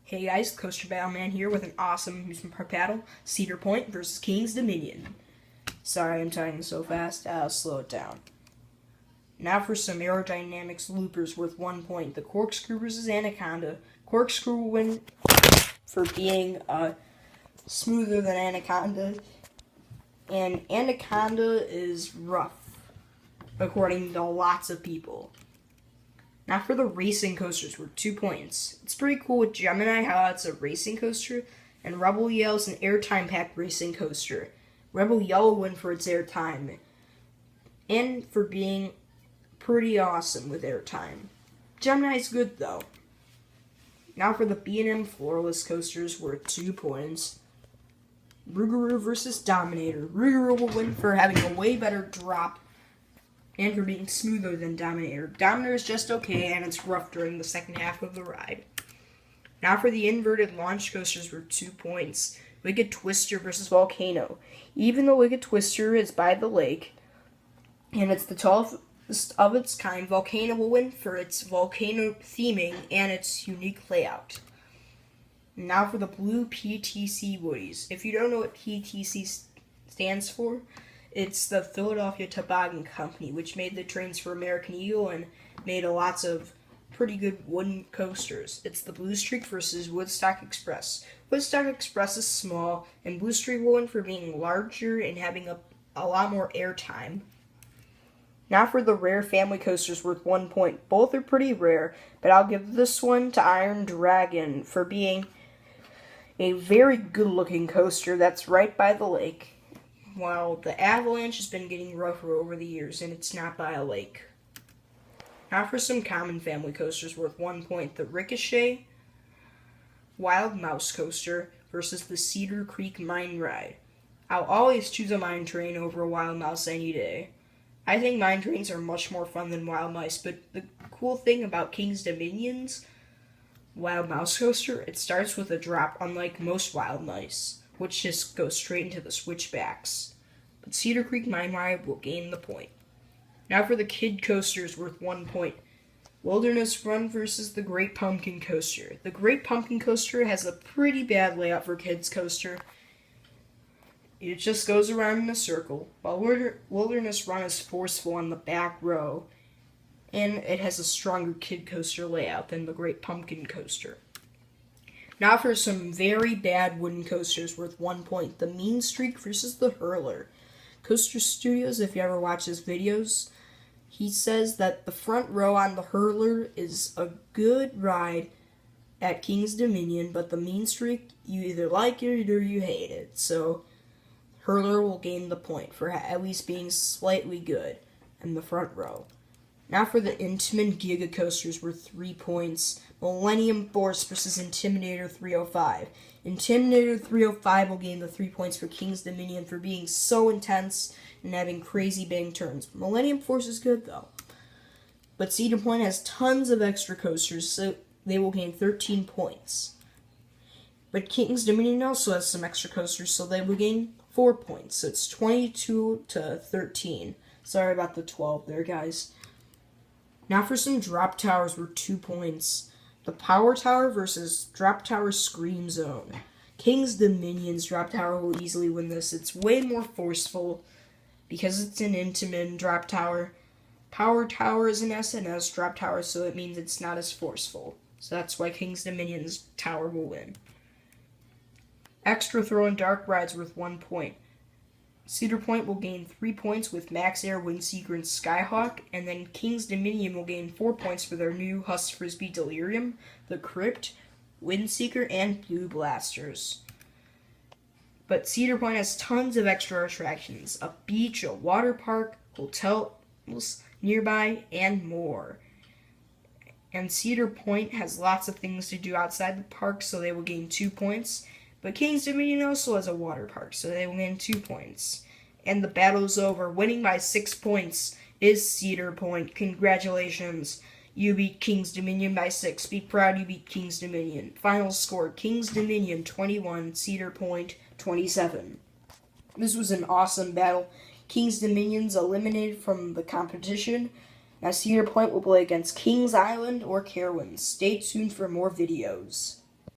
Hey guys, Coaster Battleman here with an awesome amusement park battle, Cedar Point versus King's Dominion. Sorry I'm typing so fast, I'll slow it down. Now for some aerodynamics loopers worth 1 point. The Corkscrew versus Anaconda. Corkscrew will win for being smoother than Anaconda, and Anaconda is rough, according to lots of people. Now for the racing coasters worth 2 points. It's pretty cool with Gemini how it's a racing coaster, and Rebel Yell is an airtime packed racing coaster. Rebel Yell will win for its airtime, and for being pretty awesome with airtime. Gemini's good though. Now for the B&M Floorless coasters worth 2 points. Rougarou versus Dominator. Rougarou will win for having a way better drop and for being smoother than Dominator. Dominator is just okay, and it's rough during the second half of the ride. Now for the inverted launch coasters worth 2 points. Wicked Twister versus Volcano. Even though Wicked Twister is by the lake, and it's the tallest of its kind, Volcano will win for its volcano theming and its unique layout. Now for the blue PTC Woodies. If you don't know what PTC stands for, it's the Philadelphia Toboggan Company, which made the trains for American Eagle and made lots of pretty good wooden coasters. It's the Blue Streak versus Woodstock Express. Woodstock Express is small, and Blue Streak will win for being larger and having a lot more airtime. Now for the rare family coasters worth 1 point. Both are pretty rare, but I'll give this one to Iron Dragon for being a very good-looking coaster that's right by the lake, while the Avalanche has been getting rougher over the years, and it's not by a lake. Now for some common family coasters worth 1 point. The Ricochet Wild Mouse Coaster versus the Cedar Creek Mine Ride. I'll always choose a mine train over a Wild Mouse any day. I think mine trains are much more fun than Wild Mice, but the cool thing about King's Dominion's Wild Mouse Coaster, it starts with a drop, unlike most Wild Mice, which just goes straight into the switchbacks. But Cedar Creek Mine Ride will gain the point. Now for the kid coasters worth 1 point. Wilderness Run versus the Great Pumpkin Coaster. The Great Pumpkin Coaster has a pretty bad layout for kids coaster. It just goes around in a circle, while Wilderness Run is forceful on the back row, and it has a stronger kid coaster layout than the Great Pumpkin Coaster. Now for some very bad wooden coasters worth 1 point. The Mean Streak versus the Hurler. Coaster Studios, if you ever watch his videos, he says that the front row on the Hurler is a good ride at King's Dominion, but the Mean Streak, you either like it or you hate it. So Hurler will gain the point for at least being slightly good in the front row. Now for the Intamin Giga Coasters worth 3 points. Millennium Force versus Intimidator 305. Intimidator 305 will gain the 3 points for King's Dominion for being so intense and having crazy bang turns. Millennium Force is good though. But Cedar Point has tons of extra coasters, so they will gain 13 points. But King's Dominion also has some extra coasters, so they will gain 4 points. So it's 22 to 13. Sorry about the 12 there, guys. Now for some drop towers worth 2 points. The Power Tower versus Drop Tower Scream Zone. King's Dominion's drop tower will easily win this. It's way more forceful because it's an Intamin drop tower. Power Tower is an SNS drop tower, so it means it's not as forceful. So that's why King's Dominion's tower will win. Extra Throw and Dark Rides worth 1 point. Cedar Point will gain 3 points with Max Air, Windseeker, and Skyhawk, and then King's Dominion will gain 4 points for their new Huss Frisbee Delirium, the Crypt, Windseeker, and Blue Blasters. But Cedar Point has tons of extra attractions, a beach, a water park, hotels nearby, and more. And Cedar Point has lots of things to do outside the park, so they will gain 2 points. But King's Dominion also has a water park, so they will gain 2 points. And the battle's over. Winning by 6 points is Cedar Point. Congratulations. You beat King's Dominion by 6. Be proud you beat King's Dominion. Final score, King's Dominion 21, Cedar Point 27. This was an awesome battle. King's Dominion's eliminated from the competition. Now Cedar Point will play against Kings Island or Carowinds. Stay tuned for more videos.